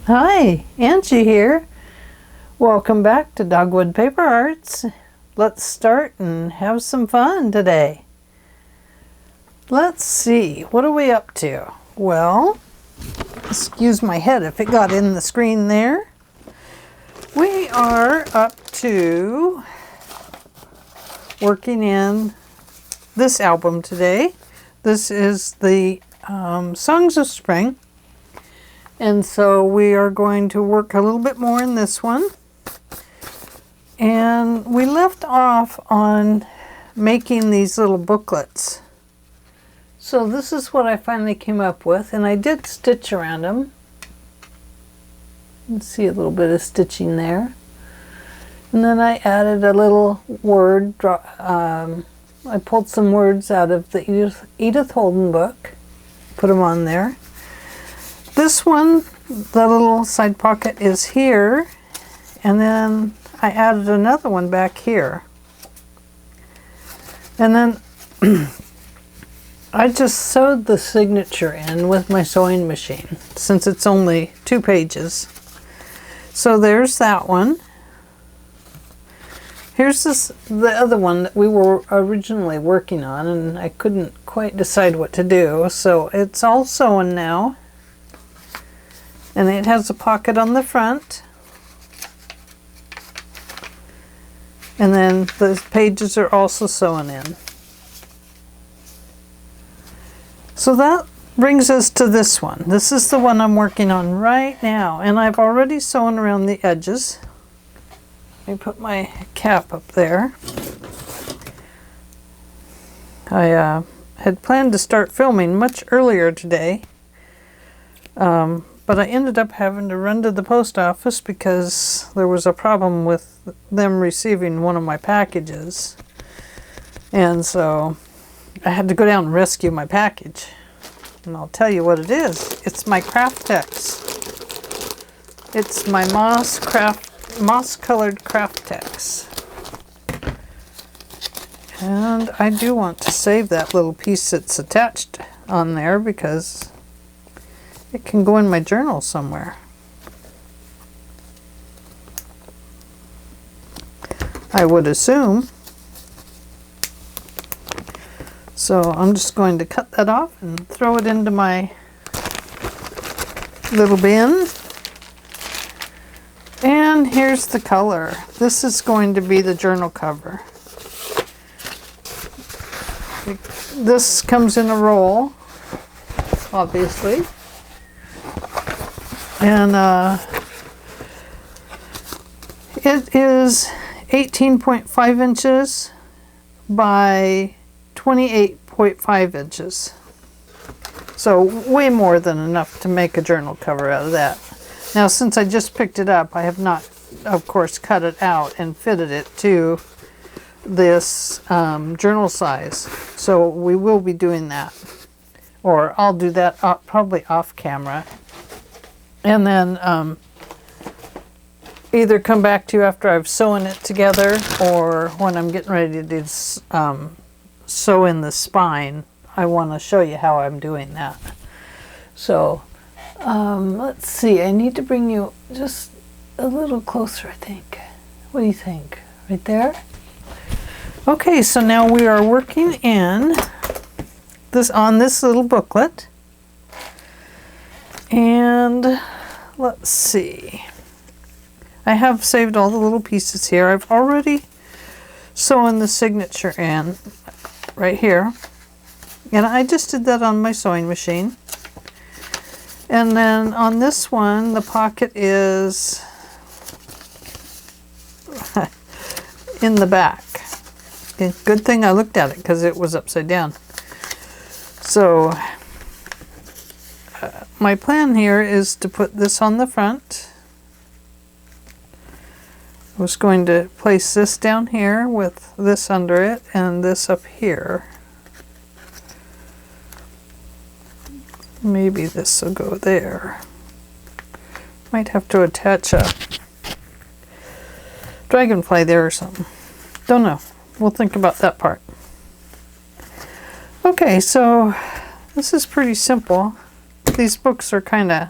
Hi, Angie here. Welcome back to Dogwood Paper Arts. Let's start and have some fun today. Let's see, what are we up to? Well, excuse my head if it got in the screen there. We are up to working in this album today. This is the Songs of Spring. And so we are going to work a little bit more in this one. And we left off on making these little booklets. So this is what I finally came up with, and I did stitch around them. You can see a little bit of stitching there. And then I added a little word. I pulled some words out of the Edith Holden book, put them on there. This one, the little side pocket is here, and then I added another one back here. And then I just sewed the signature in with my sewing machine, since it's only 2 pages. So there's that one. Here's the other one that we were originally working on, and I couldn't quite decide what to do. So it's all sewn now. And it has a pocket on the front. And then the pages are also sewn in. So that brings us to this one. This is the one I'm working on right now. And I've already sewn around the edges. Let me put my cap up there. I had planned to start filming much earlier today. But I ended up having to run to the post office because there was a problem with them receiving one of my packages. And so I had to go down and rescue my package. And I'll tell you what it is. It's my craft text. It's my moss-colored craft text. And I do want to save that little piece that's attached on there because it can go in my journal somewhere. I would assume. So I'm just going to cut that off and throw it into my little bin. And here's the color. This is going to be the journal cover. This comes in a roll, obviously. And it is 18.5 inches by 28.5 inches. So way more than enough to make a journal cover out of that. Now, since I just picked it up, I have not, of course, cut it out and fitted it to this journal size. So we will be doing that. Or I'll do that probably off camera. And then either come back to you after I've sewn it together, or when I'm getting ready to sew in the spine, I want to show you how I'm doing that. So let's see, I need to bring you just a little closer, I think. What do you think? Right there? Okay, so now we are working in on this little booklet. And let's see. I have saved all the little pieces here. I've already sewn the signature in right here. And I just did that on my sewing machine. And then on this one, the pocket is in the back. And good thing I looked at it because it was upside down. So my plan here is to put this on the front. I was going to place this down here with this under it and this up here. Maybe this will go there. Might have to attach a dragonfly there or something. Don't know. We'll think about that part. Okay, so this is pretty simple. These books are kind of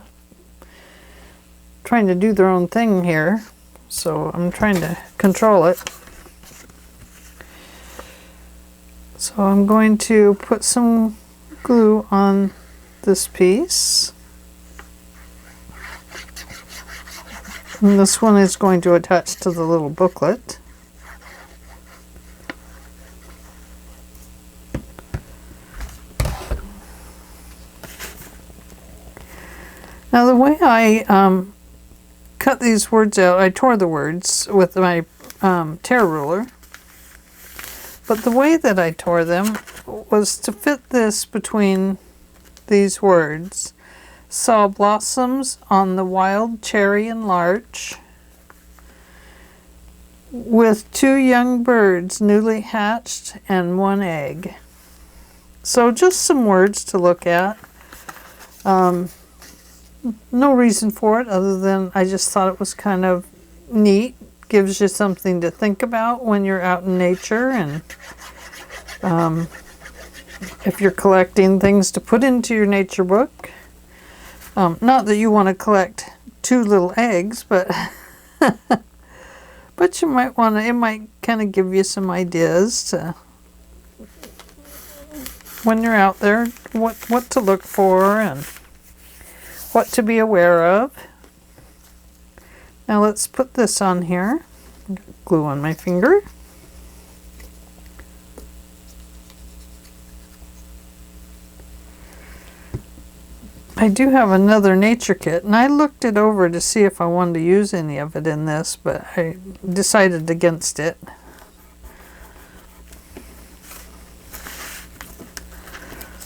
trying to do their own thing here, so I'm trying to control it. So I'm going to put some glue on this piece. And this one is going to attach to the little booklet. Now the way I cut these words out, I tore the words with my tear ruler. But the way that I tore them was to fit this between these words. Saw blossoms on the wild cherry and larch, with 2 young birds newly hatched and 1 egg. So just some words to look at. No reason for it other than I just thought it was kind of neat. Gives you something to think about when you're out in nature, and if you're collecting things to put into your nature book. Not that you want to collect 2 little eggs, but but you might want to, it might kind of give you some ideas to, when you're out there, what to look for and what to be aware of. Now let's put this on here. Glue on my finger. I do have another nature kit, and I looked it over to see if I wanted to use any of it in this, but I decided against it.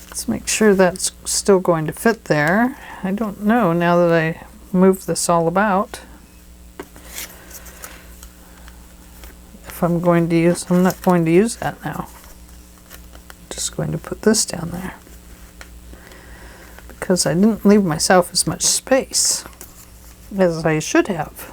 Let's make sure that's still going to fit there. I don't know now that I moved this all about. If I'm going to use, I'm not going to use that now. I'm just going to put this down there, because I didn't leave myself as much space as I should have.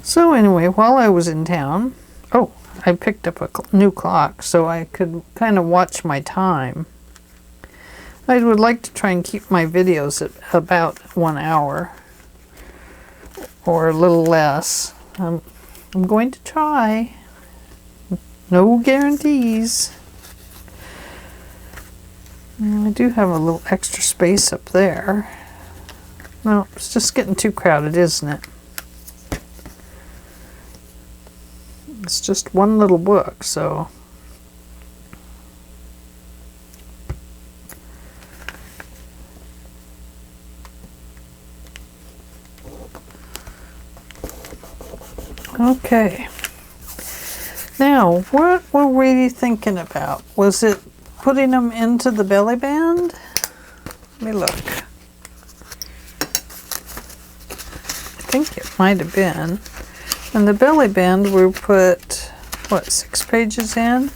So anyway, while I was in town, I picked up a new clock so I could kind of watch my time. I would like to try and keep my videos at about 1 hour. Or a little less. I'm going to try. No guarantees. I do have a little extra space up there. No, it's just getting too crowded, isn't it? It's just one little book, so. Okay. Now, what were we thinking about? Was it putting them into the belly band? Let me look. I think it might have been. In the belly band, we put, what, 6 pages in?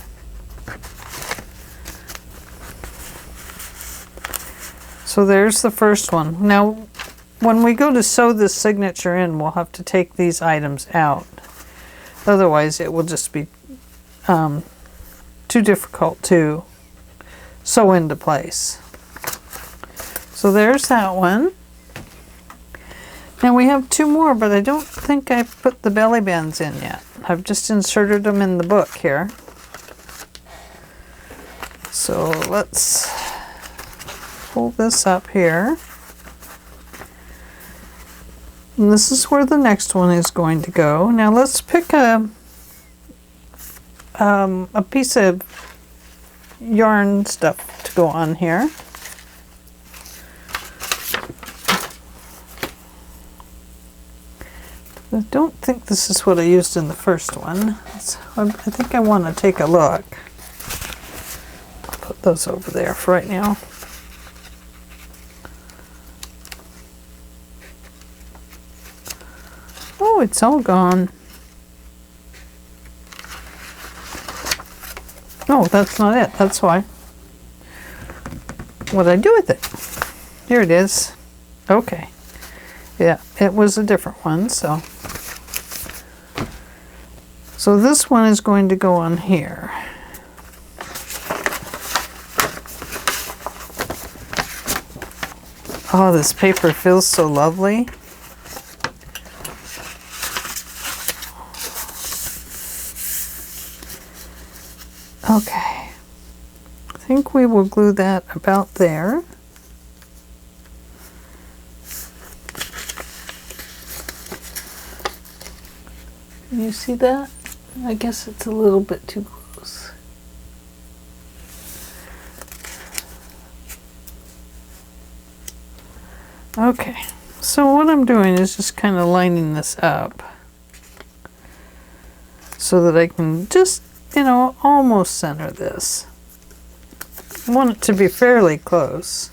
So there's the first one. Now, when we go to sew this signature in, we'll have to take these items out. Otherwise, it will just be too difficult to sew into place. So there's that one. Now we have 2 more, but I don't think I put the belly bands in yet. I've just inserted them in the book here. So let's pull this up here. And this is where the next one is going to go. Now let's pick a piece of yarn stuff to go on here. I don't think this is what I used in the first one. I think I want to take a look. I'll put those over there for right now. Oh, it's all gone. Oh, that's not it. That's why. What did I do with it? Here it is. Okay. Yeah, it was a different one, so. So this one is going to go on here. Oh, this paper feels so lovely. Okay, I think we will glue that about there. Can you see that? I guess it's a little bit too close. Okay, so what I'm doing is just kind of lining this up so that I can just, you know, almost center this. I want it to be fairly close.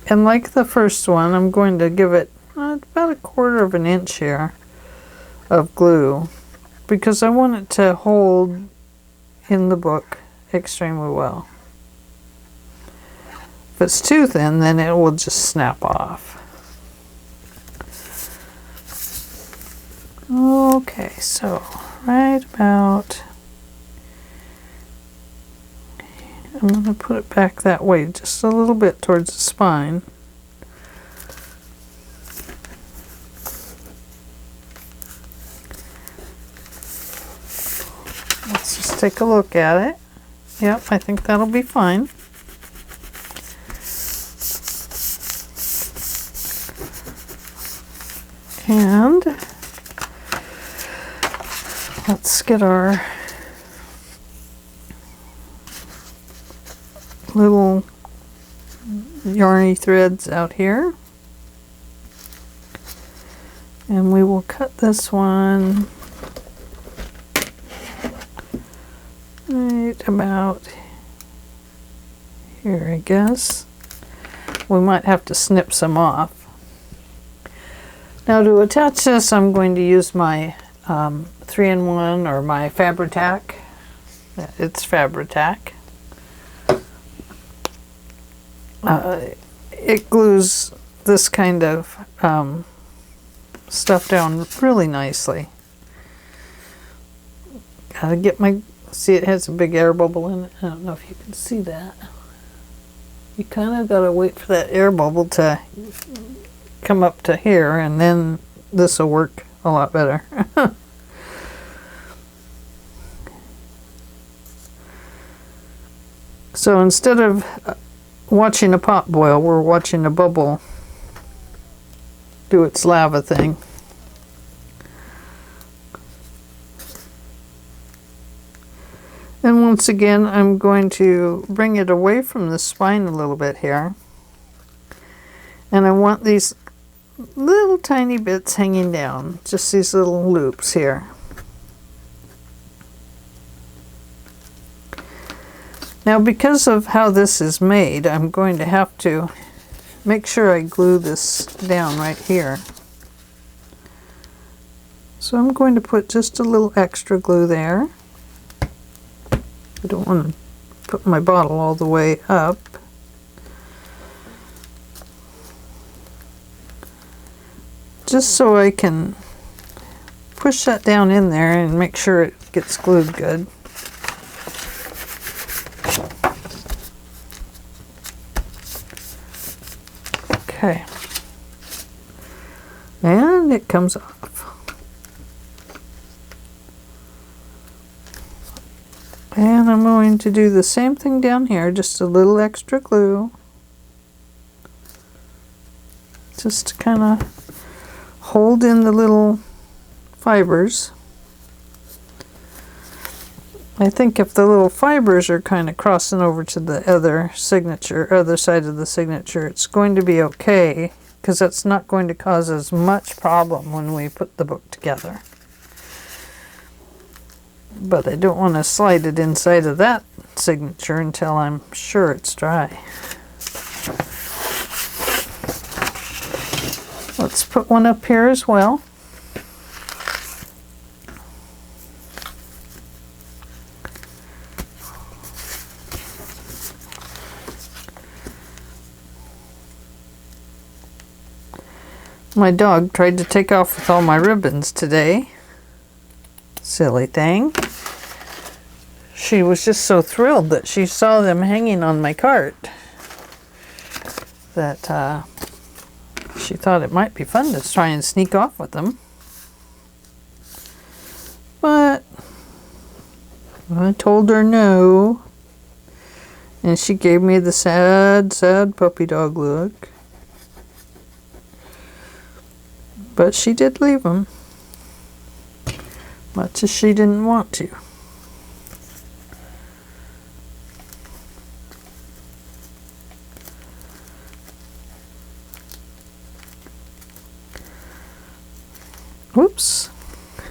And like the first one, I'm going to give it about 1/4 of an inch here of glue because I want it to hold in the book extremely well. If it's too thin, then it will just snap off. Okay, so right about, I'm going to put it back that way just a little bit towards the spine. Let's just take a look at it. Yep, I think that'll be fine. And let's get our little yarny threads out here. And we will cut this one right about here, I guess. We might have to snip some off. Now to attach this, I'm going to use my 3-in-1 or my Fabri-Tac. It's Fabri-Tac. It glues this kind of stuff down really nicely. Gotta get my, see, it has a big air bubble in it. I don't know if you can see that. You kind of gotta wait for that air bubble to come up to here, and then this will work a lot better. So instead of watching a pot boil, we're watching a bubble do its lava thing. And once again, I'm going to bring it away from the spine a little bit here. And I want these little tiny bits hanging down, just these little loops here. Now, because of how this is made, I'm going to have to make sure I glue this down right here. So I'm going to put just a little extra glue there. I don't want to put my bottle all the way up. Just so I can push that down in there and make sure it gets glued good. Okay. And it comes off. And I'm going to do the same thing down here, just a little extra glue. Just to kind of hold in the little fibers. I think if the little fibers are kind of crossing over to the other side of the signature, it's going to be okay, because that's not going to cause as much problem when we put the book together. But I don't want to slide it inside of that signature until I'm sure it's dry. Let's put one up here as well. My dog tried to take off with all my ribbons today. Silly thing. She was just so thrilled that she saw them hanging on my cart that she thought it might be fun to try and sneak off with them. But I told her no. And she gave me the sad, sad puppy dog look. But she did leave them, much as she didn't want to. Whoops.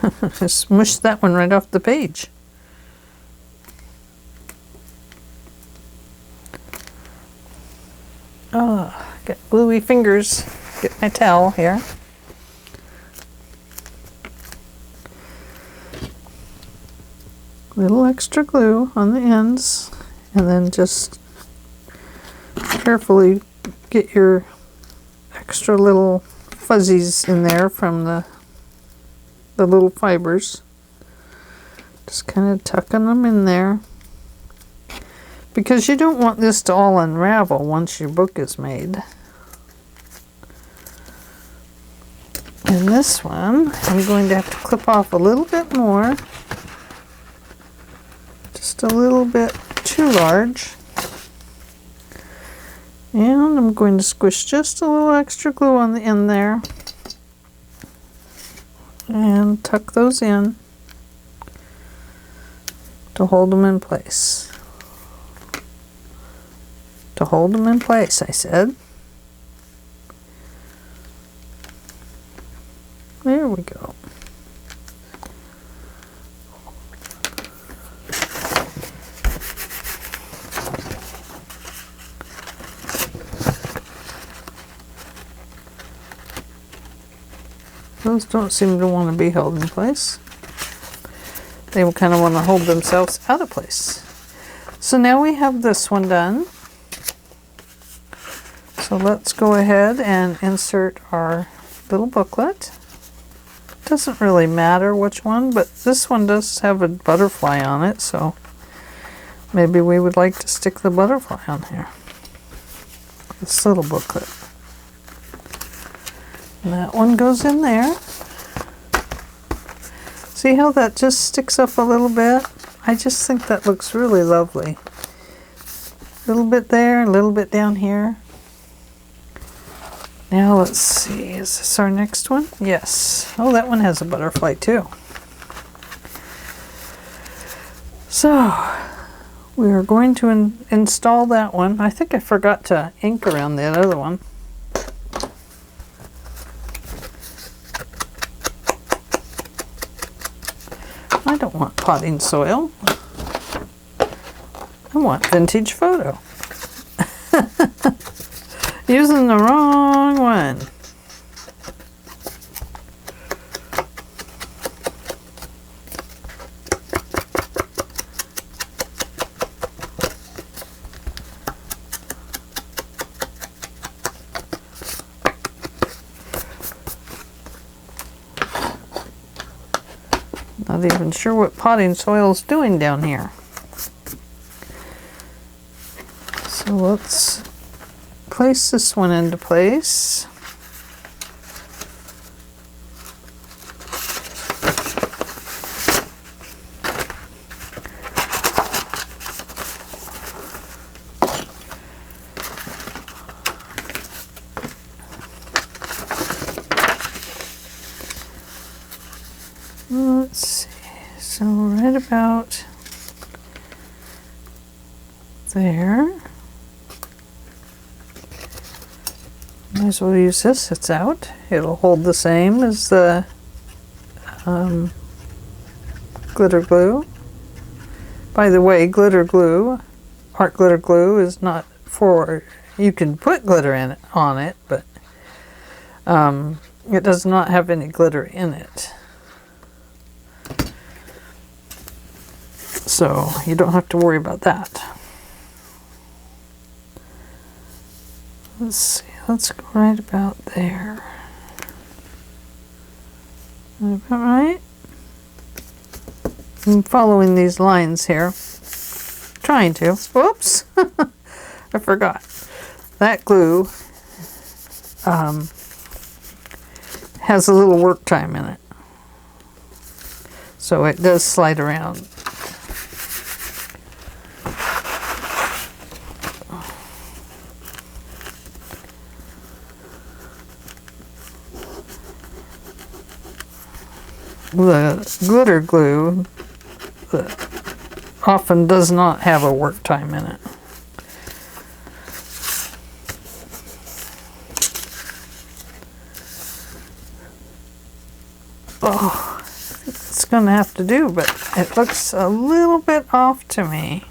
I smushed that one right off the page. Oh, got gluey fingers. Get my towel here. Little extra glue on the ends, and then just carefully get your extra little fuzzies in there from the little fibers. Just kind of tucking them in there, because you don't want this to all unravel once your book is made. And this one, I'm going to have to clip off a little bit more. Just a little bit too large. And I'm going to squish just a little extra glue on the end there. And tuck those in to hold them in place. To hold them in place, I said. There we go. Those don't seem to want to be held in place. They will kind of want to hold themselves out of place. So now we have this one done. So let's go ahead and insert our little booklet. Doesn't really matter which one, but this one does have a butterfly on it, so maybe we would like to stick the butterfly on here. This little booklet. And that one goes in there. See how that just sticks up a little bit? I just think that looks really lovely. A little bit there, a little bit down here. Now let's see, is this our next one? Yes. Oh, that one has a butterfly too. So, we are going to install that one. I think I forgot to ink around that other one. I don't want potting soil. I want vintage photo. Using the wrong one. Not even sure what potting soil is doing down here. So let's place this one into place. Let's see, so right about there. Might as well use this, it's out. It'll hold the same as the glitter glue. By the way, glitter glue, art glitter glue is not for, you can put glitter in it, on it, but it does not have any glitter in it. So you don't have to worry about that. Let's see, let's go right about there. Is that right? I'm following these lines here. Trying to. Whoops! I forgot. That glue has a little work time in it. So it does slide around. The glitter glue often does not have a work time in it. Oh, it's going to have to do, but it looks a little bit off to me.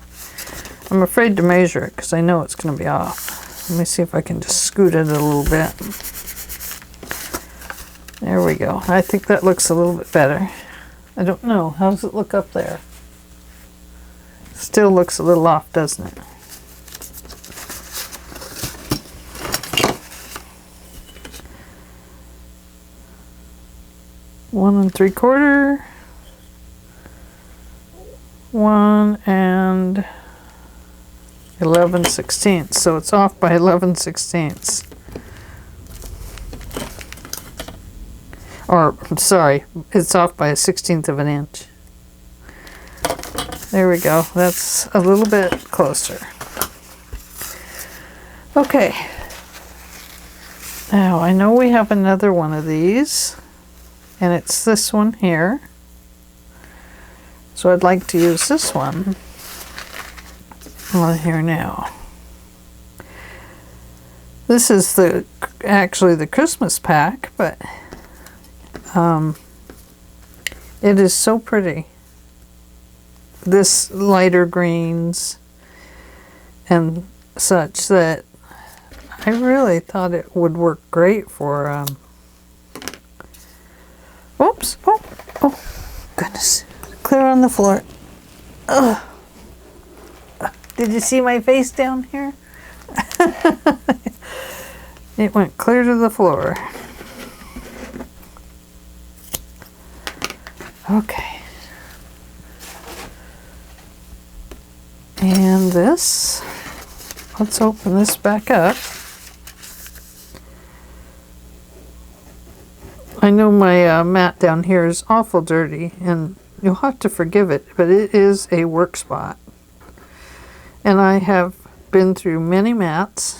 I'm afraid to measure it because I know it's going to be off. Let me see if I can just scoot it a little bit. There we go. I think that looks a little bit better. I don't know. How does it look up there? Still looks a little off, doesn't it? One 1 3/4, 1 11/16. So it's off by 11/16. Or, sorry, it's off by 1/16 of an inch. There we go. That's a little bit closer. Okay. Now, I know we have another one of these, and it's this one here. So I'd like to use this one on here now. This is actually the Christmas pack, but it is so pretty. This lighter greens and such that I really thought it would work great for oops, oh goodness, clear on the floor. Ugh. Did you see my face down here? It went clear to the floor. Okay. And this, let's open this back up. I know my mat down here is awful dirty, and you'll have to forgive it, but it is a work spot. And I have been through many mats,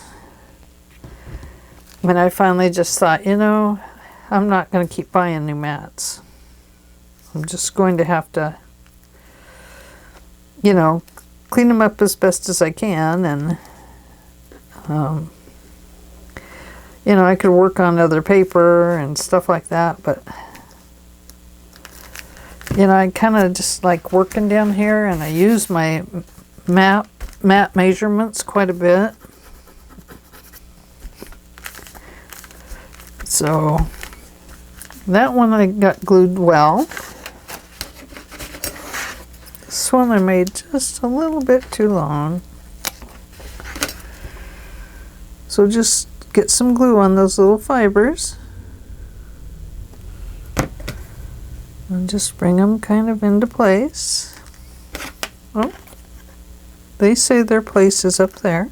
and I finally just thought, you know, I'm not going to keep buying new mats. I'm just going to have to, you know, clean them up as best as I can, and you know, I could work on other paper and stuff like that, but you know, I kind of just like working down here, and I use my mat measurements quite a bit. So that one I got glued well. This one I made just a little bit too long. So just get some glue on those little fibers. And just bring them kind of into place. Oh, they say their place is up there.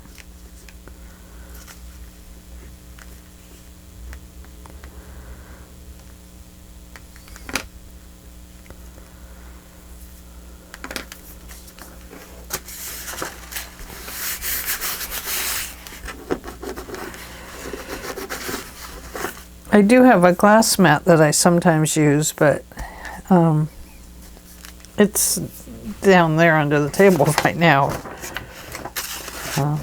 I do have a glass mat that I sometimes use, but it's down there under the table right now. I'm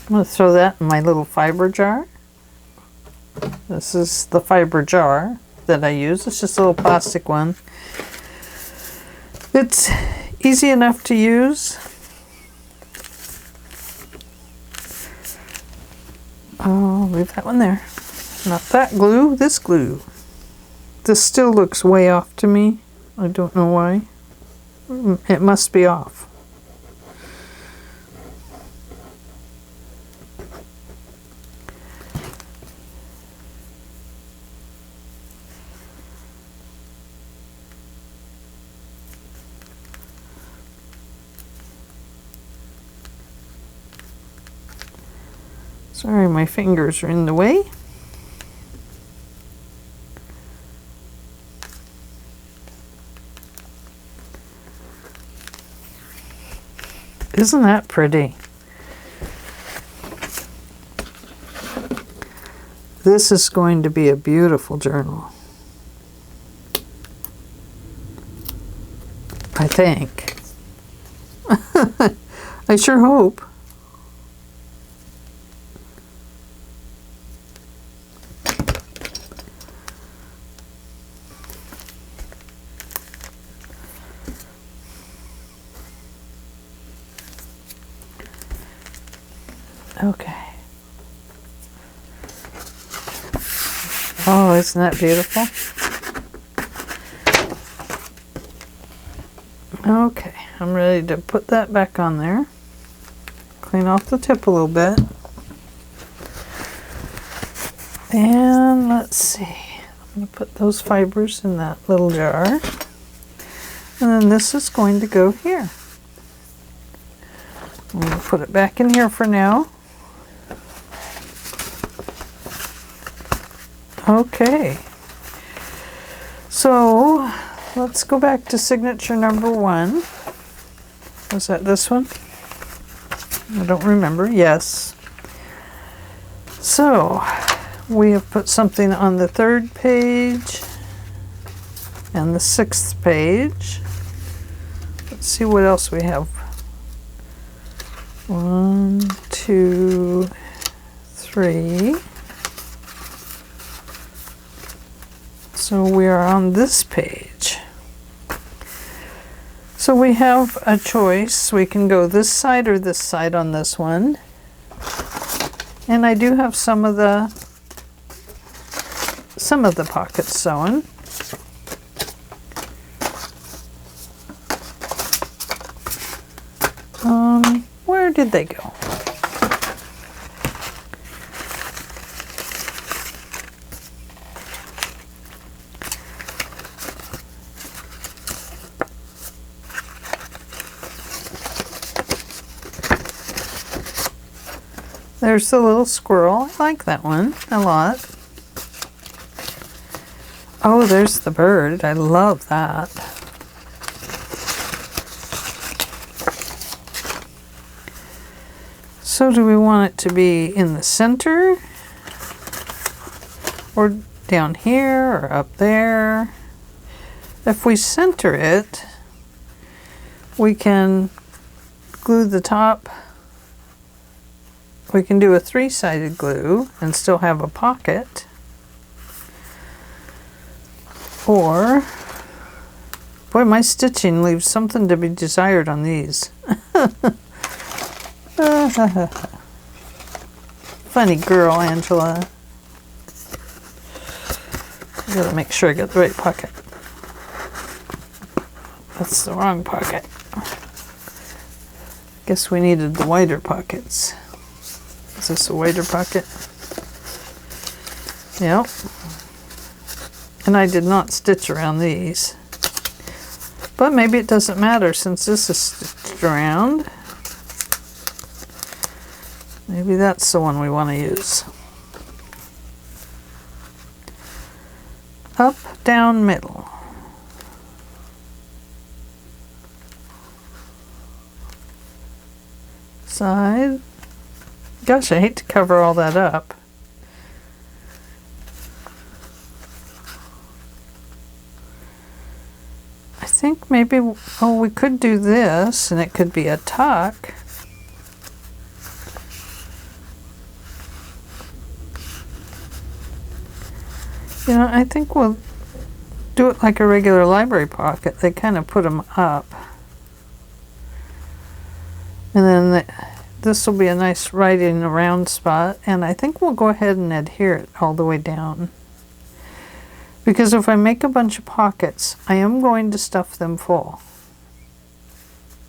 going to throw that in my little fiber jar. This is the fiber jar that I use. It's just a little plastic one. It's easy enough to use. I'll leave that one there. Not that glue, this glue. This still looks way off to me. I don't know why. It must be off. Sorry, my fingers are in the way. Isn't that pretty? This is going to be a beautiful journal. I think. I sure hope. Okay. Oh, isn't that beautiful? Okay, I'm ready to put that back on there. Clean off the tip a little bit. And let's see. I'm going to put those fibers in that little jar. And then this is going to go here. I'm going to put it back in here for now. Okay. So let's go back to signature number 1. Was that this one? I don't remember. Yes. So we have put something on the 3rd page and the 6th page. Let's see what else we have. 1, 2, 3. So we are on this page. So we have a choice. We can go this side or this side on this one. And I do have some of the pockets sewn. Where did they go? There's the little squirrel. I like that one a lot. Oh, there's the bird. I love that. So do we want it to be in the center? Or down here or up there? If we center it, we can glue the top. We can do a 3-sided glue and still have a pocket. Or, boy, my stitching leaves something to be desired on these. Funny girl, Angela. I gotta make sure I get the right pocket. That's the wrong pocket. Guess we needed the wider pockets. Is this a wider pocket? Yep. And I did not stitch around these. But maybe it doesn't matter since this is stitched around. Maybe that's the one we want to use. Up, down, middle. Side. Gosh, I hate to cover all that up. I think maybe, oh, we could do this and it could be a tuck. You know, I think we'll do it like a regular library pocket. They kind of put them up. And then this will be a nice right in a round spot. And I think we'll go ahead and adhere it all the way down. Because if I make a bunch of pockets, I am going to stuff them full.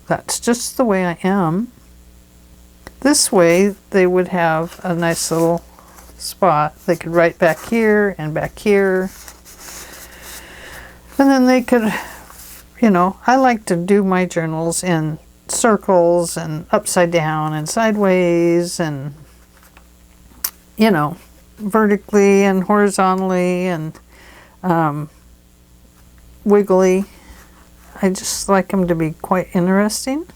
That's just the way I am. This way, they would have a nice little spot. They could write back here and back here. And then they could, you know, I like to do my journals in circles and upside down and sideways, and you know, vertically and horizontally and wiggly. I just like them to be quite interesting.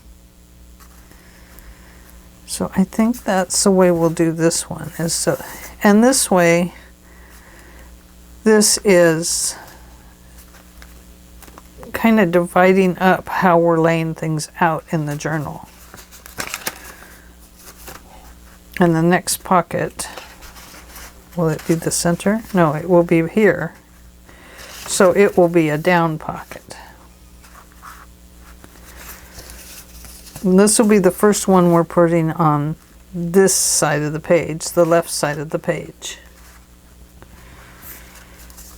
So I think that's the way we'll do this one. Is so, and this way, this is kind of dividing up how we're laying things out in the journal. And the next pocket, will it be the center? No, it will be here. So it will be a down pocket. And this will be the first one we're putting on this side of the page, the left side of the page.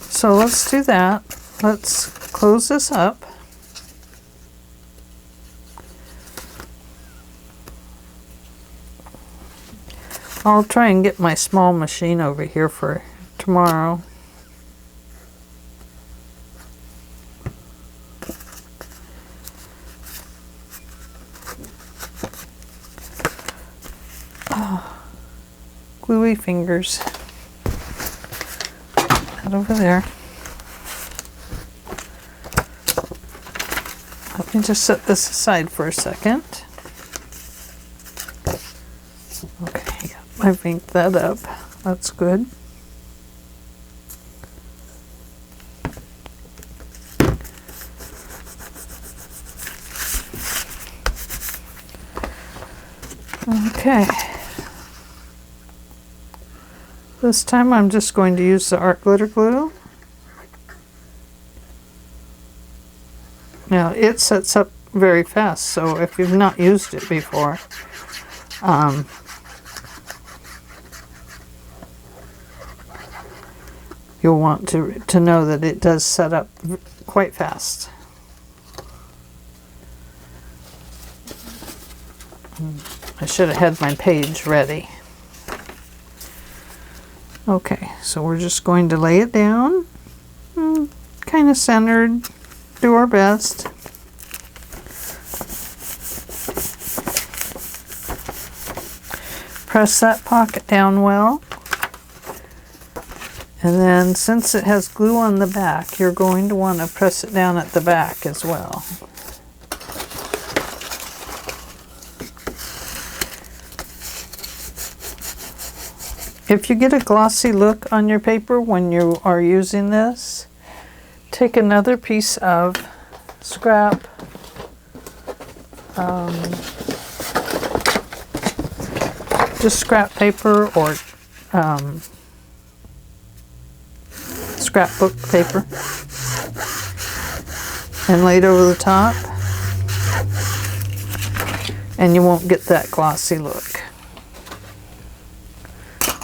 So let's do that. Let's close this up. I'll try and get my small machine over here for tomorrow. Oh, gluey fingers. That over there. Let me just set this aside for a second. Okay, I've inked that up. That's good. Okay. This time I'm just going to use the art glitter glue. Now it sets up very fast, so if you've not used it before, you'll want to know that it does set up quite fast. I should have had my page ready. Okay, so we're just going to lay it down, kind of centered, do our best. Press that pocket down well. And then since it has glue on the back, you're going to want to press it down at the back as well. If you get a glossy look on your paper when you are using this, take another piece of scrap just scrap paper or scrapbook paper and lay it over the top, and you won't get that glossy look.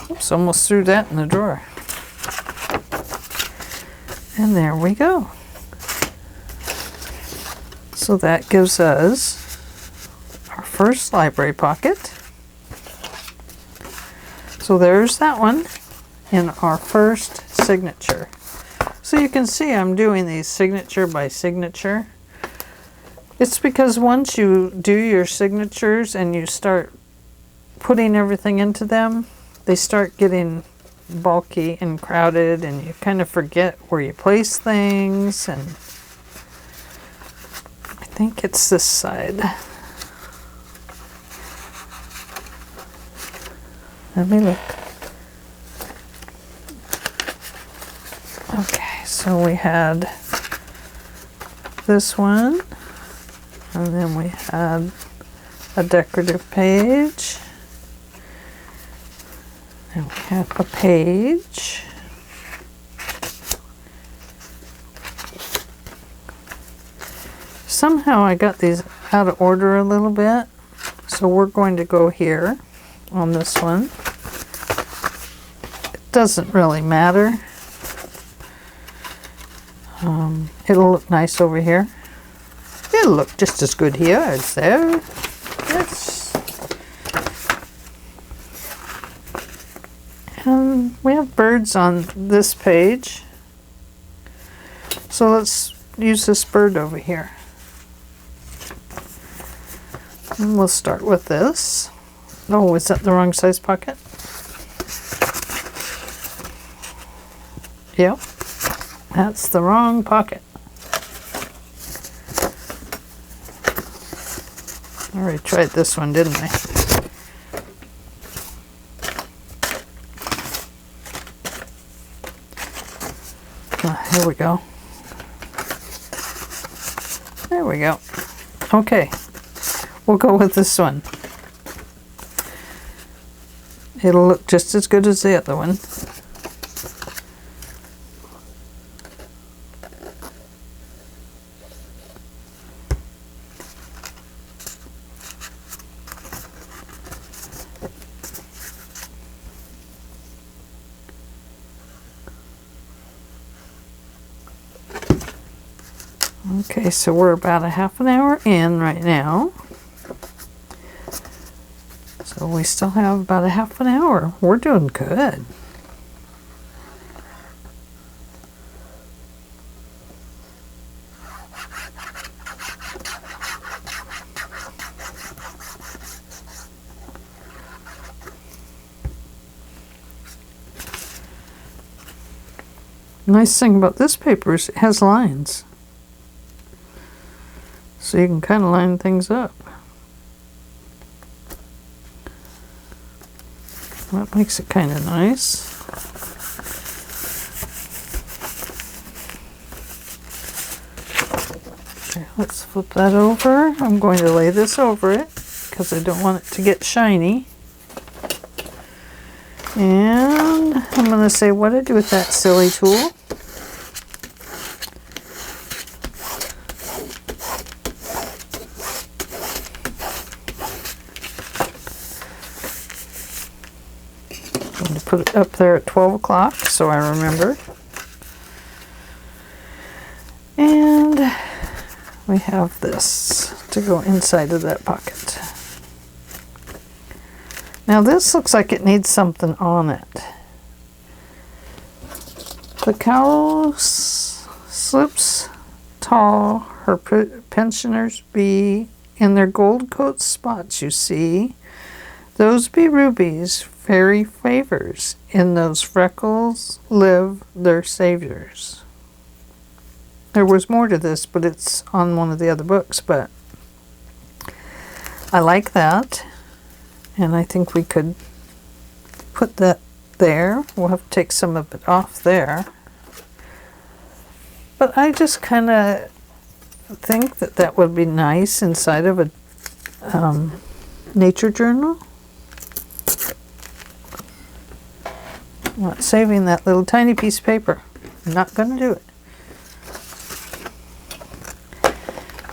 Oops, almost threw that in the drawer. And there we go. So that gives us our first library pocket. So there's that one in our first signature. So you can see I'm doing these signature by signature. It's because once you do your signatures and you start putting everything into them, they start getting bulky and crowded, and you kind of forget where you place things. And I think it's this side. Let me look. Okay, so we had this one, and then we had a decorative page. And we have a page. Somehow I got these out of order a little bit, so we're going to go here on this one. It doesn't really matter. It'll look nice over here. It'll look just as good here as there. And we have birds on this page. So let's use this bird over here. And we'll start with this. Oh, is that the wrong size pocket? Yep, that's the wrong pocket. I already tried this one, didn't I? Here we go. There we go. Okay, we'll go with this one. It'll look just as good as the other one. Okay, so we're about a half an hour in right now. So we still have about a half an hour. We're doing good. Nice thing about this paper is it has lines. So you can kind of line things up. That makes it kind of nice. Okay, let's flip that over. I'm going to lay this over it because I don't want it to get shiny. And I'm going to say what I do with that silly tool. Put it up there at 12 o'clock so I remember. And we have this to go inside of that pocket. Now this looks like it needs something on it. The cow slips tall, her pensioners be in their gold coat spots, you see. Those be rubies, fairy favors. In those freckles live their saviors. There was more to this, but it's on one of the other books, but I like that. And I think we could put that there. We'll have to take some of it off there. But I just kind of think that that would be nice inside of a nature journal. I'm not saving that little tiny piece of paper. I'm not going to do it.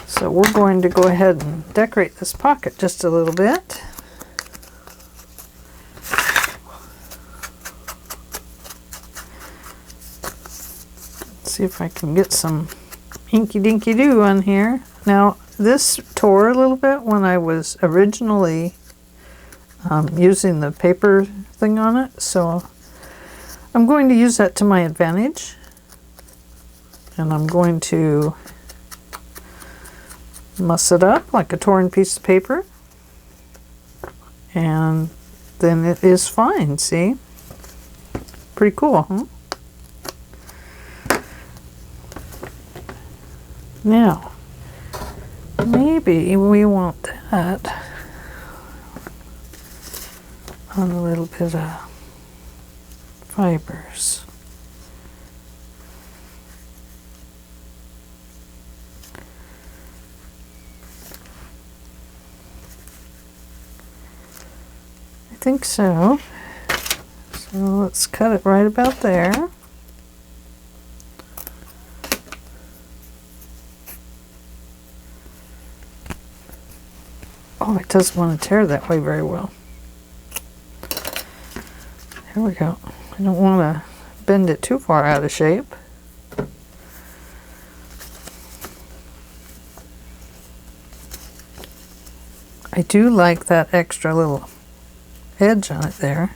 So we're going to go ahead and decorate this pocket just a little bit. Let's see if I can get some inky dinky doo on here. Now this tore a little bit when I was originally using the paper thing on it, so I'm going to use that to my advantage, and I'm going to muss it up like a torn piece of paper, and then it is fine. See? Pretty cool, huh? Now, maybe we want that on a little bit of fibers. I think so. So let's cut it right about there. Oh, it doesn't want to tear that way very well. There we go. I don't want to bend it too far out of shape. I do like that extra little edge on it there.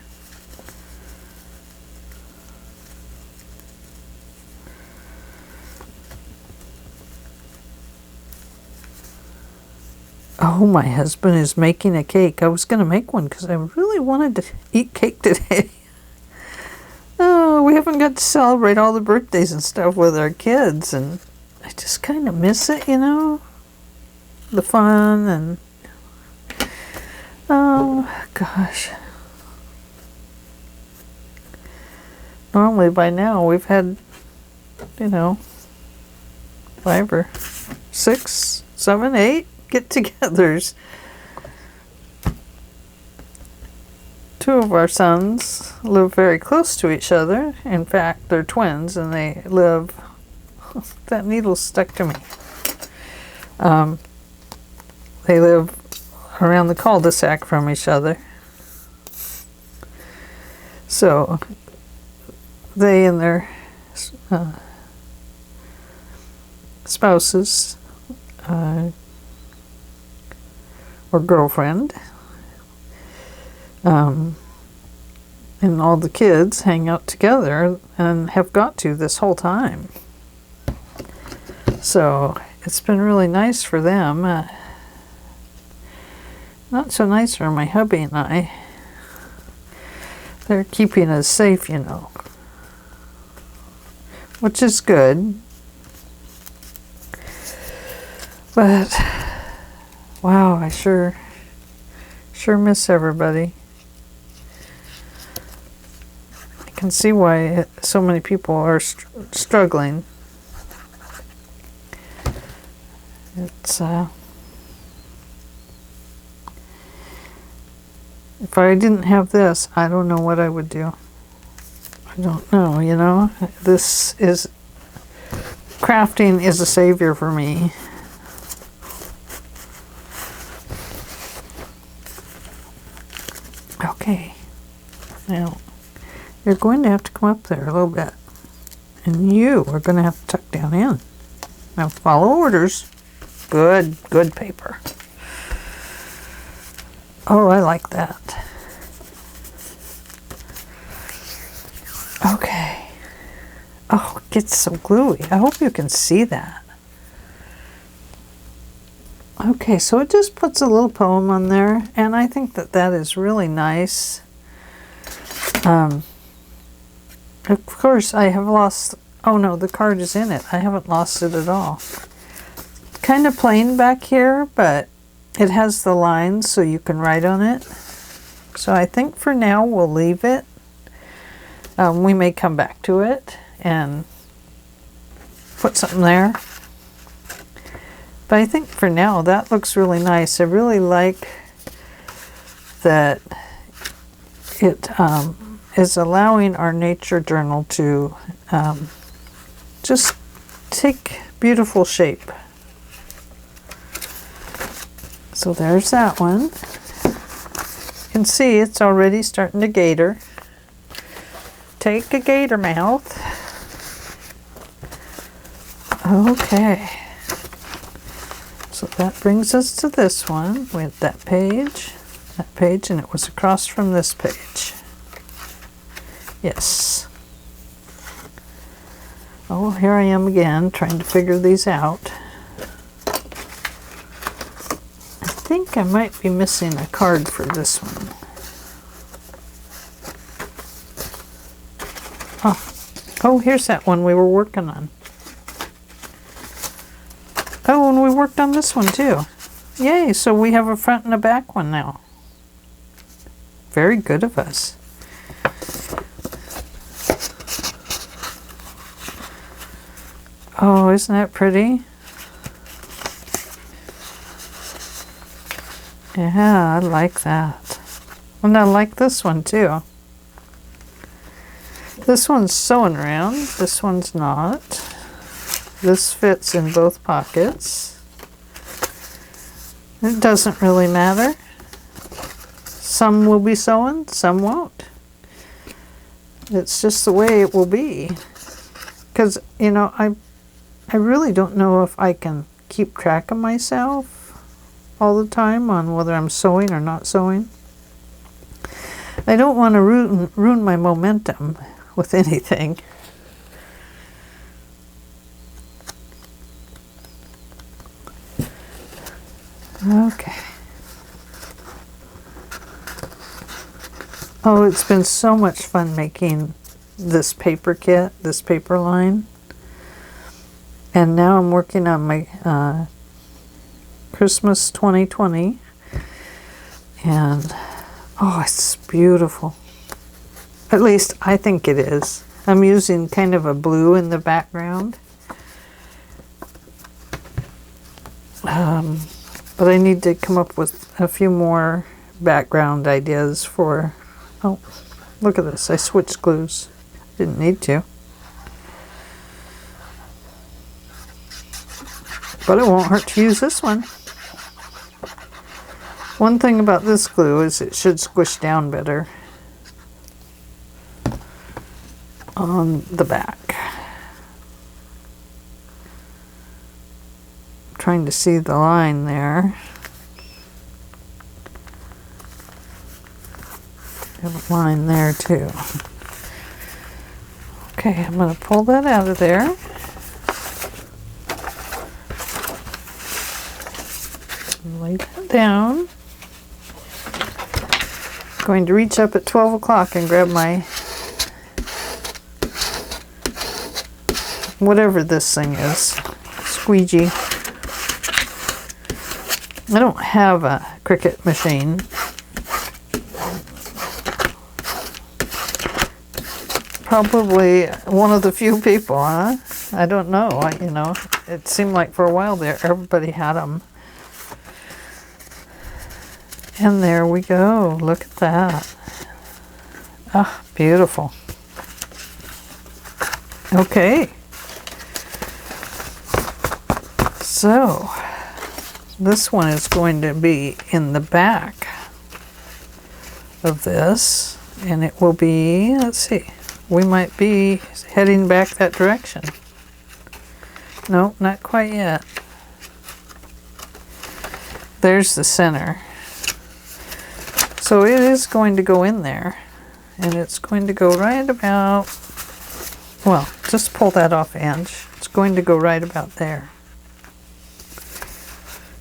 Oh, my husband is making a cake. I was going to make one because I really wanted to eat cake today. Oh, we haven't got to celebrate all the birthdays and stuff with our kids, and I just kind of miss it, you know? The fun and... Oh, gosh. Normally by now we've had, you know, 5 or 6, 7, 8 get-togethers. 2 of our sons live very close to each other. In fact, they're twins, and they live... That needle's stuck to me. They live around the cul-de-sac from each other. So they and their spouses or girlfriend and all the kids hang out together and have got to this whole time. So it's been really nice for them. Not so nice for my hubby and I. They're keeping us safe, you know, which is good. But wow, I sure miss everybody. I can see why so many people are struggling. It's if I didn't have this, I don't know what I would do. I don't know, you know. Crafting is a savior for me. Okay. Now, you're going to have to come up there a little bit. And you are going to have to tuck down in. Now, follow orders. Good paper. Oh, I like that. Okay. Oh, it gets so gluey. I hope you can see that. Okay, so it just puts a little poem on there, and I think that is really nice. Of course, I have lost... Oh no, the card is in it. I haven't lost it at all. Kind of plain back here, but it has the lines so you can write on it. So I think for now we'll leave it. We may come back to it and put something there. But I think for now that looks really nice. I really like that it is allowing our nature journal to just take beautiful shape. So there's that one. You can see it's already starting to gator. Take a gator mouth. Okay. So that brings us to this one with that page, and it was across from this page. Yes. Oh, here I am again trying to figure these out. I think I might be missing a card for this one. Oh, here's that one we were working on. Oh, and we worked on this one too. Yay, so we have a front and a back one now. Very good of us. Oh, isn't that pretty? Yeah, I like that. And I like this one too. This one's sewing around, this one's not. This fits in both pockets. It doesn't really matter. Some will be sewn, some won't. It's just the way it will be. Because, you know, I really don't know if I can keep track of myself all the time on whether I'm sewing or not sewing. I don't want to ruin my momentum with anything. Okay. Oh, it's been so much fun making this paper kit, this paper line. And now I'm working on my Christmas 2020. And, oh, it's beautiful. At least I think it is. I'm using kind of a blue in the background. But I need to come up with a few more background ideas for... Oh, look at this. I switched glues. Didn't need to. But it won't hurt to use this one. One thing about this glue is it should squish down better on the back. I'm trying to see the line there. Have a line there too. Okay, I'm going to pull that out of there. Lay that down. Going to reach up at 12 o'clock and grab my whatever this thing is, squeegee. I don't have a Cricut machine. Probably one of the few people, huh? I don't know. You know, it seemed like for a while there, everybody had them. And there we go. Look at that. Ah, beautiful. Okay. So, this one is going to be in the back of this. And it will be, let's see, we might be heading back that direction. No, not quite yet. There's the center. So it is going to go in there, and it's going to go right about, well, just pull that off, Ange. It's going to go right about there.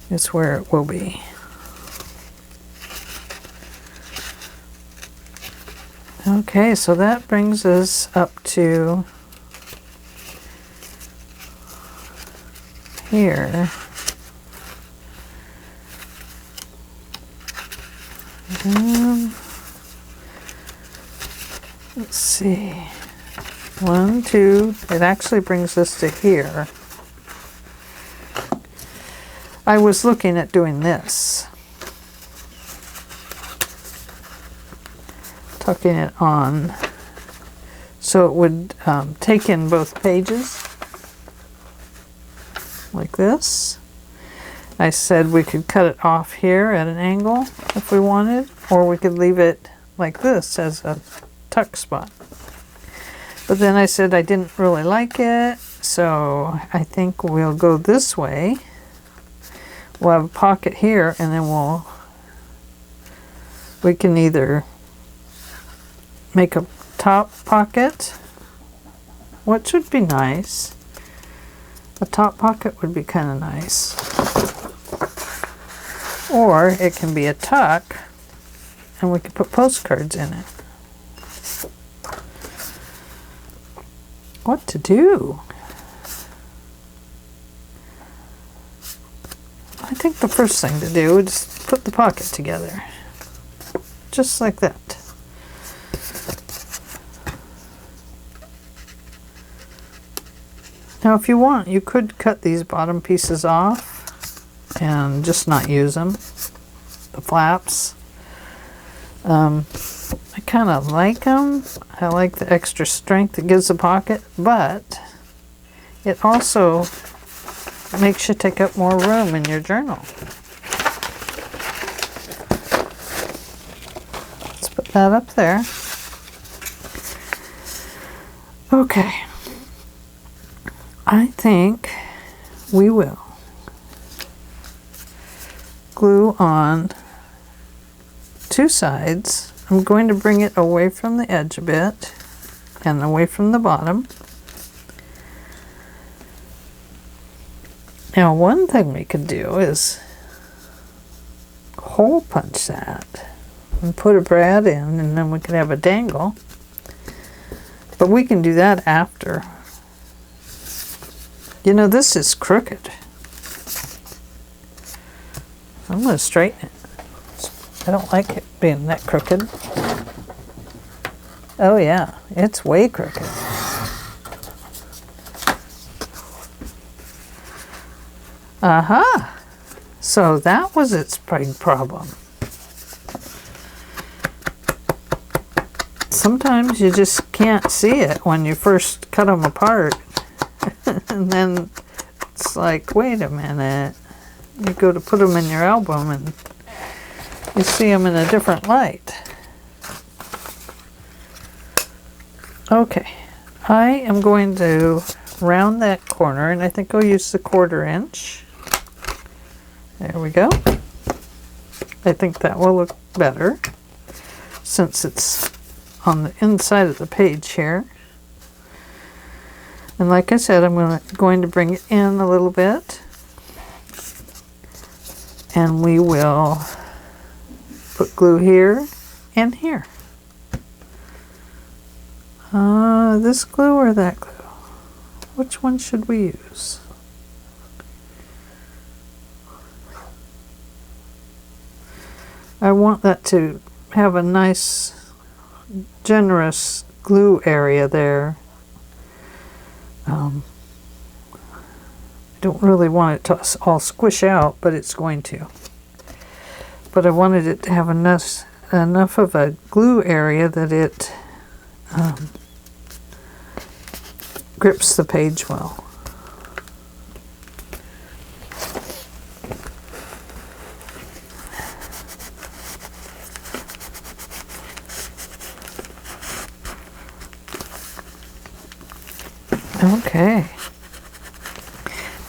It's where it will be. Okay, so that brings us up to here. Let's see. 1, 2. It actually brings us to here. I was looking at doing this. Tucking it on so it would take in both pages like this. I said we could cut it off here at an angle if we wanted, or we could leave it like this as a tuck spot. But then I said I didn't really like it, so I think we'll go this way. We'll have a pocket here, and then we can either make a top pocket, which would be nice. A top pocket would be kind of nice. Or it can be a tuck, and we could put postcards in it. What to do? I think the first thing to do is put the pocket together. Just like that. Now if you want, you could cut these bottom pieces off and just not use them. The flaps. I kind of like them. I like the extra strength it gives the pocket, but it also makes you take up more room in your journal. Let's put that up there. Okay. I think we will glue on 2 sides. I'm going to bring it away from the edge a bit and away from the bottom. Now one thing we could do is hole punch that and put a brad in, and then we could have a dangle. But we can do that after. You know, this is crooked. I'm going to straighten it. I don't like it being that crooked. Oh yeah, it's way crooked. Aha! So that was its big problem. Sometimes you just can't see it when you first cut them apart. And then it's like, wait a minute. You go to put them in your album and you see them in a different light. Okay, I am going to round that corner, and I think I'll use the 1/4 inch. There we go. I think that will look better since it's on the inside of the page here. And like I said, I'm going to bring it in a little bit, and we will put glue here and here. This glue or that glue? Which one should we use? I want that to have a nice, generous glue area there. I don't really want it to all squish out, but it's going to. But I wanted it to have enough of a glue area that it grips the page well. Okay.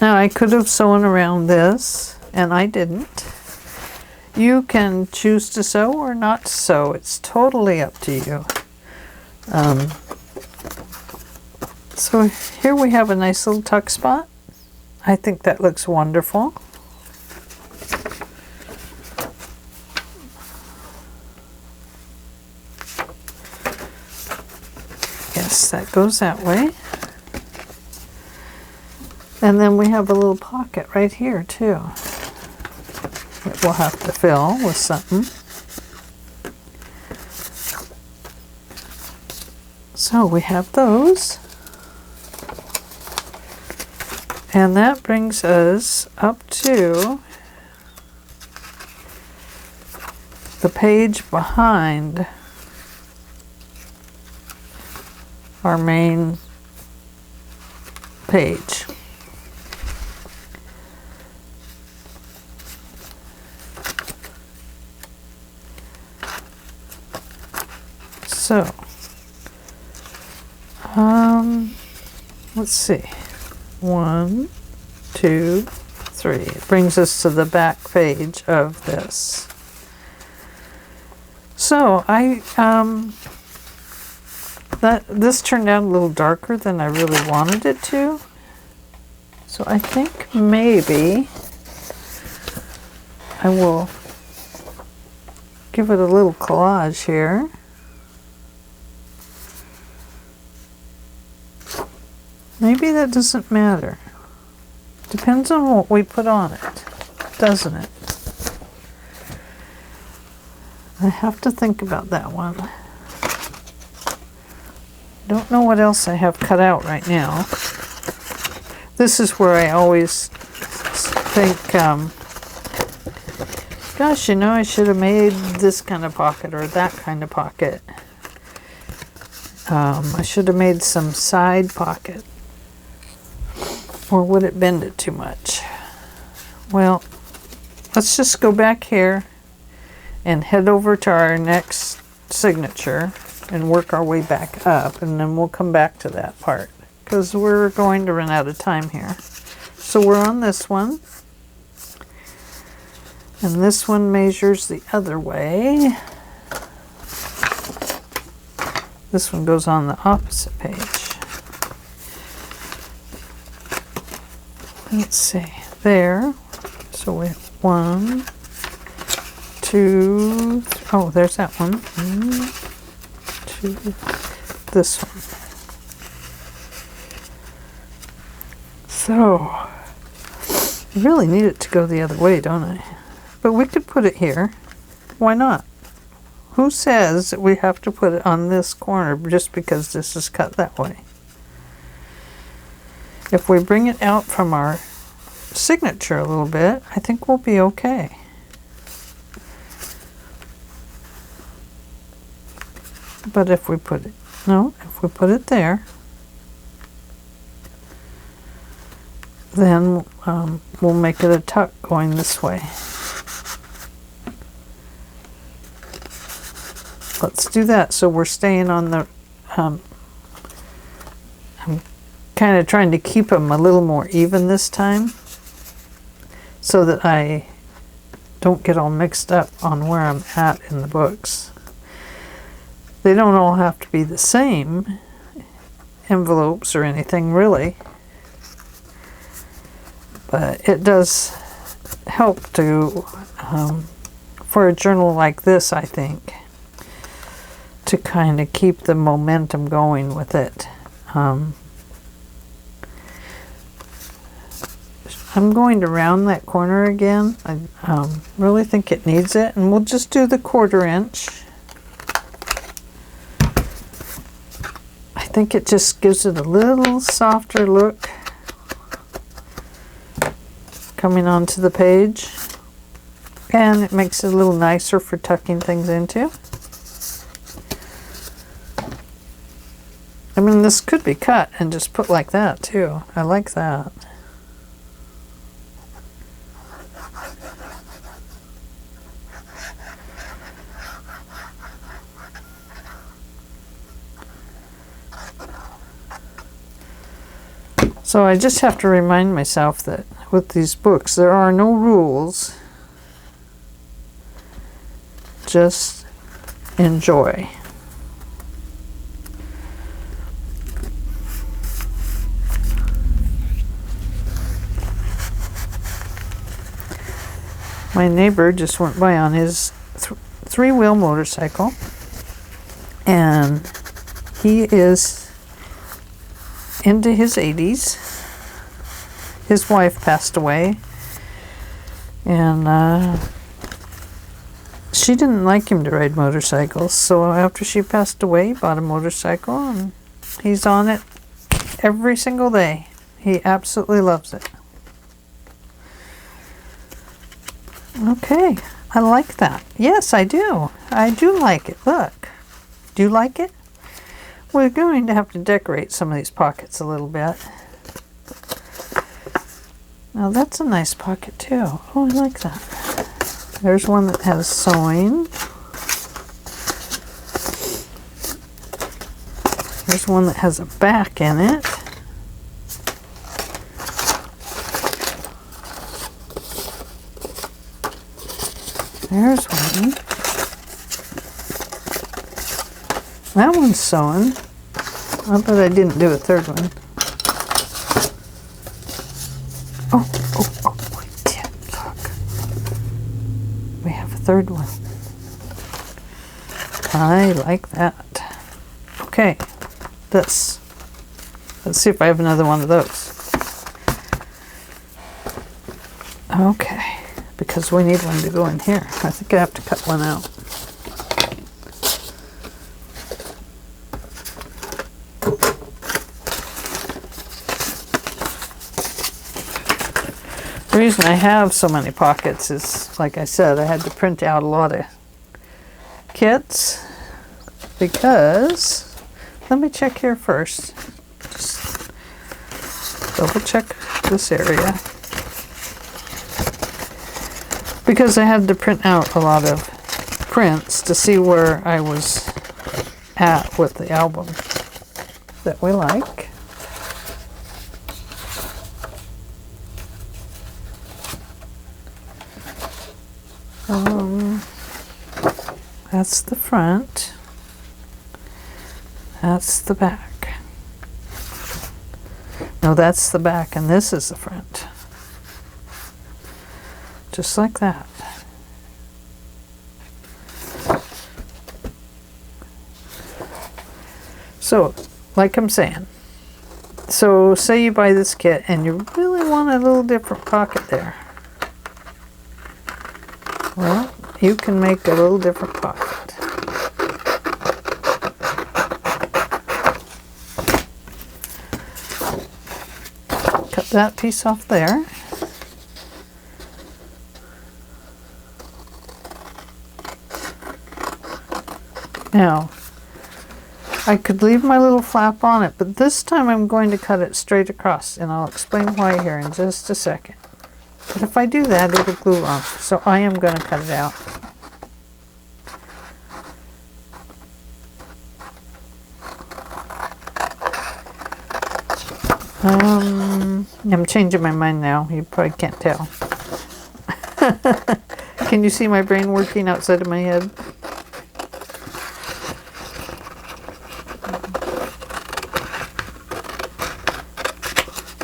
Now I could have sewn around this, and I didn't. You can choose to sew or not sew. It's totally up to you. So here we have a nice little tuck spot. I think that looks wonderful. Yes, that goes that way. And then we have a little pocket right here too that we'll have to fill with something. So we have those. And that brings us up to the page behind our main page. So, let's see. 1, 2, 3. It brings us to the back page of this. So this turned out a little darker than I really wanted it to. So I think maybe I will give it a little collage here. Maybe that doesn't matter. Depends on what we put on it, doesn't it? I have to think about that one. Don't know what else I have cut out right now. This is where I always think, gosh, you know, I should have made this kind of pocket or that kind of pocket. I should have made some side pocket. Or would it bend it too much? Well, let's just go back here and head over to our next signature and work our way back up, and then we'll come back to that part because we're going to run out of time here. So we're on this one, and this one measures the other way. This one goes on the opposite page. Let's see, there. So we have 1, 2, oh, there's that one. 1, 2, this one. So, I really need it to go the other way, don't I? But we could put it here. Why not? Who says that we have to put it on this corner just because this is cut that way? If we bring it out from our signature a little bit, I think we'll be okay. But if we put it, if we put it there, then we'll make it a tuck going this way. Let's do that so we're staying on the, I'm kind of trying to keep them a little more even this time so that I don't get all mixed up on where I'm at in the books. They don't all have to be the same envelopes or anything really, but it does help to, for a journal like this, I think, to kind of keep the momentum going with it. I'm going to round that corner again. I really think it needs it, and we'll just do the 1/4 inch. I think it just gives it a little softer look coming onto the page, and it makes it a little nicer for tucking things into. I mean, this could be cut and just put like that too. I like that. So I just have to remind myself that with these books, there are no rules. Just enjoy. My neighbor just went by on his three-wheel motorcycle, and he is into his 80s. His wife passed away, and she didn't like him to ride motorcycles, so after she passed away, he bought a motorcycle, and he's on it every single day. He absolutely loves it. Okay, I like that. Yes, I do. I do like it. Look. Do you like it? We're going to have to decorate some of these pockets a little bit. Now that's a nice pocket too. Oh, I like that. There's one that has sewing. There's one that has a back in it. There's one. That one's sewing. I bet I didn't do a third one. Oh, we did. Look. We have a third one. I like that. Okay. Let's see if I have another one of those. Okay. Because we need one to go in here. I think I have to cut one out. The reason I have so many pockets is, like I said, I had to print out a lot of kits because, let me check here first. Just double check this area. Because I had to print out a lot of prints to see where I was at with the album that we like. That's the front. That's the back. No, that's the back, and this is the front. Just like that. So, like I'm saying, So say you buy this kit and you really want a little different pocket there. Well, you can make a little different pocket. Cut that piece off there. Now, I could leave my little flap on it, but this time I'm going to cut it straight across, and I'll explain why here in just a second. But if I do that, it'll glue off, so I am going to cut it out. I'm changing my mind now. You probably can't tell. Can you see my brain working outside of my head?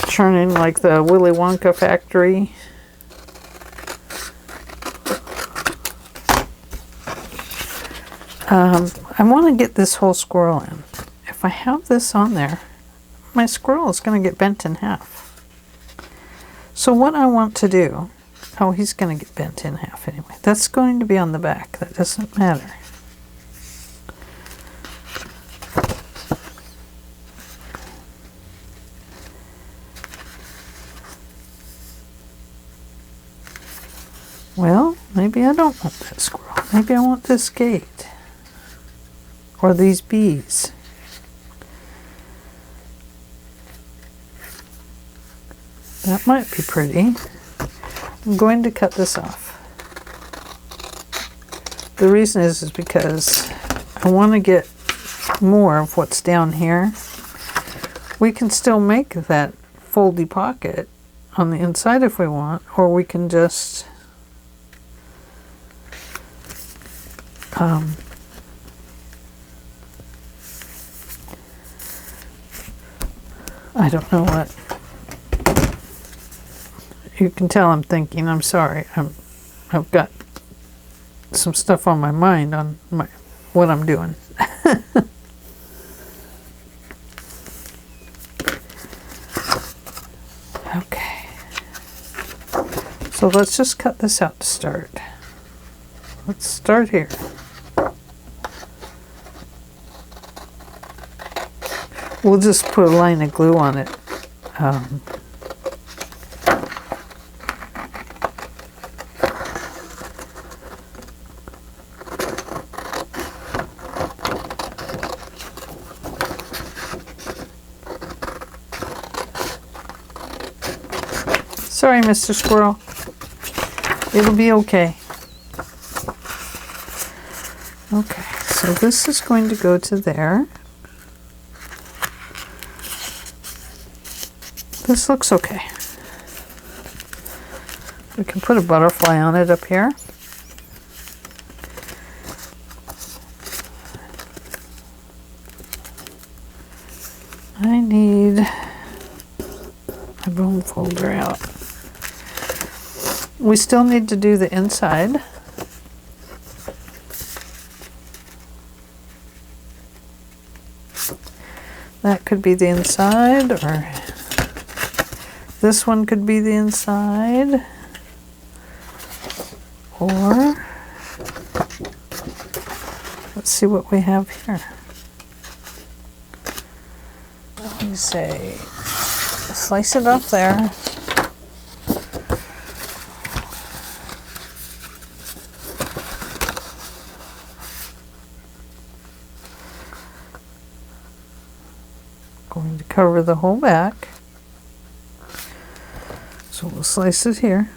Churning like the Willy Wonka factory. I want to get this whole squirrel in. If I have this on there, my squirrel is going to get bent in half. So what I want to do, oh, he's going to get bent in half anyway. That's going to be on the back. That doesn't matter. Well, maybe I don't want that squirrel. Maybe I want this gate. Or these bees. That might be pretty. I'm going to cut this off. The reason is because I want to get more of what's down here. We can still make that foldy pocket on the inside if we want, or we can just I don't know what. You can tell I'm thinking. I'm sorry. I've got some stuff on my mind on what I'm doing. Okay. So let's just cut this out to start. Let's start here. We'll just put a line of glue on it. Sorry, Mr. Squirrel. It'll be okay. Okay, so this is going to go to there. This looks okay. We can put a butterfly on it up here. I need my bone folder out. We still need to do the inside. That could be the inside, or this one could be the inside, or let's see what we have here. Let me say, slice it up there. Going to cover the whole back. So we'll slice it here.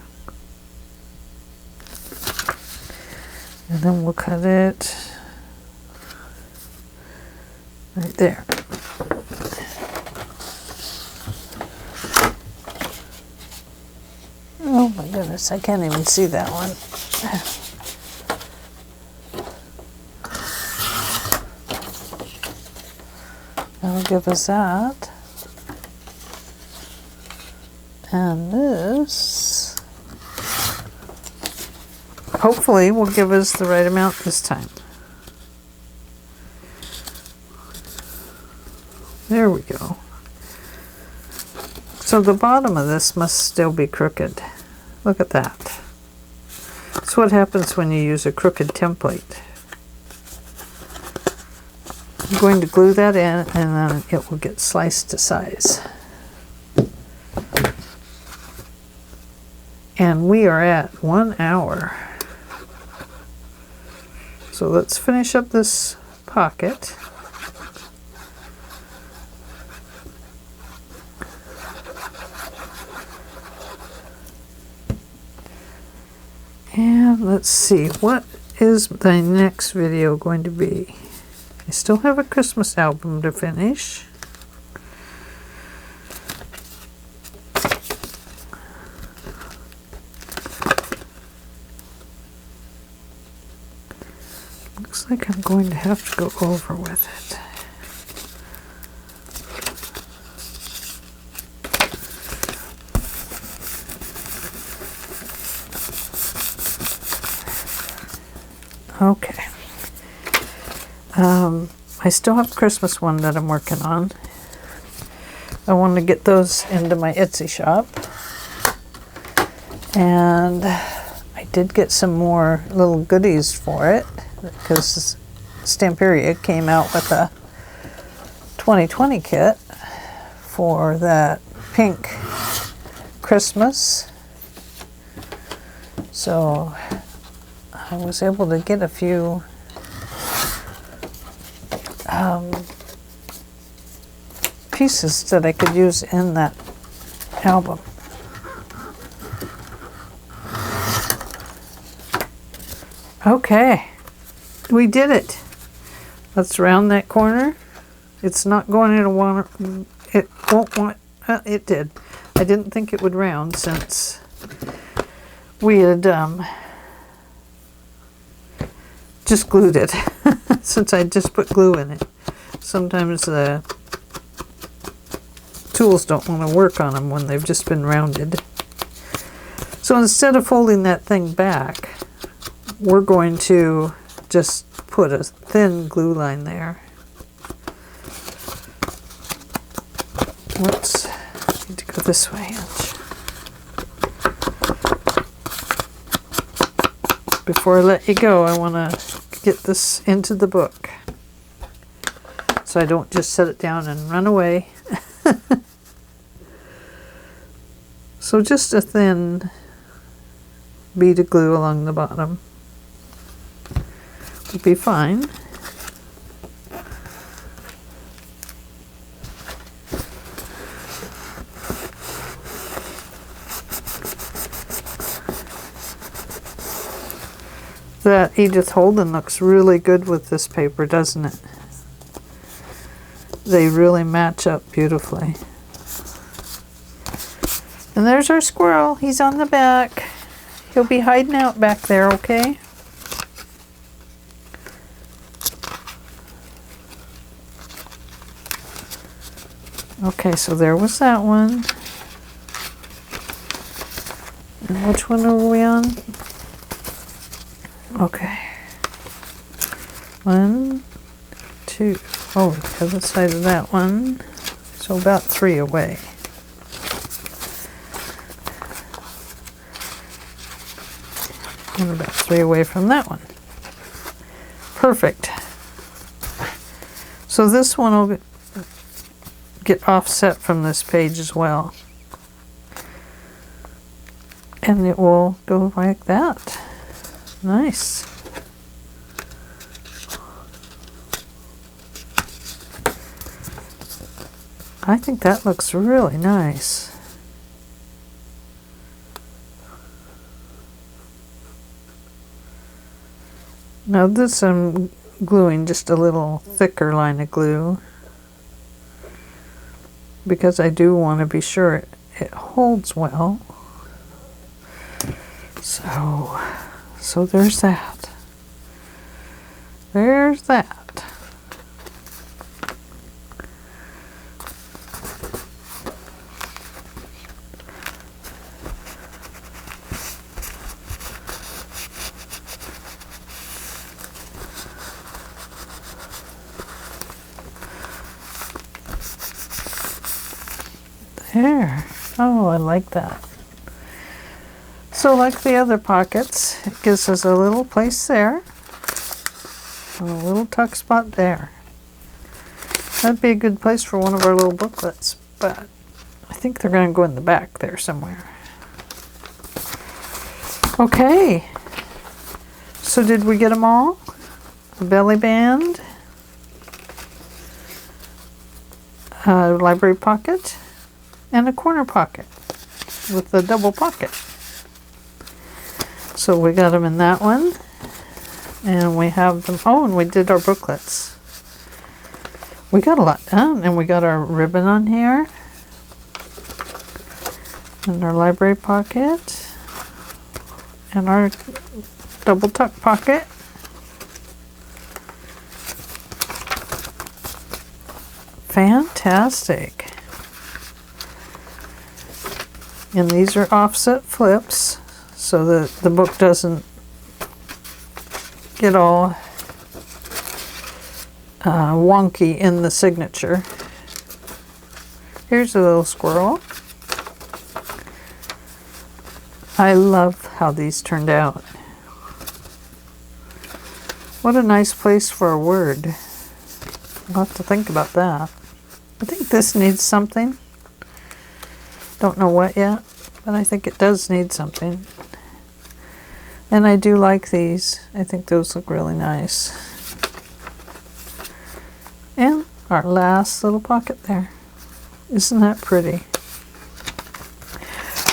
And then we'll cut it right there. Oh my goodness, I can't even see that one. That'll give us that. And this, hopefully, will give us the right amount this time. There we go. So the bottom of this must still be crooked. Look at that. That's what happens when you use a crooked template. I'm going to glue that in and then it will get sliced to size. And we are at 1 hour. So let's finish up this pocket. And let's see, what is the next video going to be? I still have a Christmas album to finish. Looks like I'm going to have to go over with it. Okay. I still have Christmas one that I'm working on. I want to get those into my Etsy shop. And I did get some more little goodies for it because Stamperia came out with a 2020 kit for that pink Christmas. So I was able to get a few pieces that I could use in that album. Okay, we did it. Let's round that corner. It's not going into one. It won't want. It did. I didn't think it would round since we had just glued it. Since I just put glue in it. Sometimes the tools don't want to work on them when they've just been rounded. So instead of folding that thing back, we're going to just put a thin glue line there. Whoops, I need to go this way. Before I let you go, I want to get this into the book so I don't just set it down and run away. So just a thin bead of glue along the bottom would be fine. That Edith Holden looks really good with this paper, doesn't it? They really match up beautifully. And there's our squirrel. He's on the back. He'll be hiding out back there, okay? Okay, so there was that one. And which one are we on? Okay. 1, 2. Oh, the other side of that one. So about 3 away. And about 3 away from that one. Perfect. So this one will get offset from this page as well. And it will go like that. Nice. I think that looks really nice. Now this I'm gluing just a little thicker line of glue because I do want to be sure it holds well. So there's that. There's that. There. Oh, I like that. So like the other pockets, it gives us a little place there and a little tuck spot there. That'd be a good place for one of our little booklets, but I think they're going to go in the back there somewhere. Okay, so did we get them all? A belly band, a library pocket, and a corner pocket with a double pocket. So we got them in that one, and we have them. Oh, and we did our booklets. We got a lot done, and we got our ribbon on here, and our library pocket, and our double tuck pocket. Fantastic. And these are offset flips so that the book doesn't get all wonky in the signature. Here's a little squirrel. I love how these turned out. What a nice place for a word. I'll have to think about that. I think this needs something. Don't know what yet, but I think it does need something. And I do like these. I think those look really nice. And our last little pocket there. Isn't that pretty?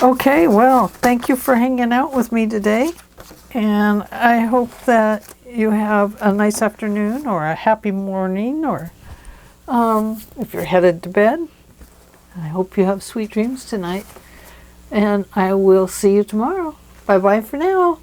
Okay, well, thank you for hanging out with me today. And I hope that you have a nice afternoon or a happy morning, or if you're headed to bed. I hope you have sweet dreams tonight. And I will see you tomorrow. Bye-bye for now.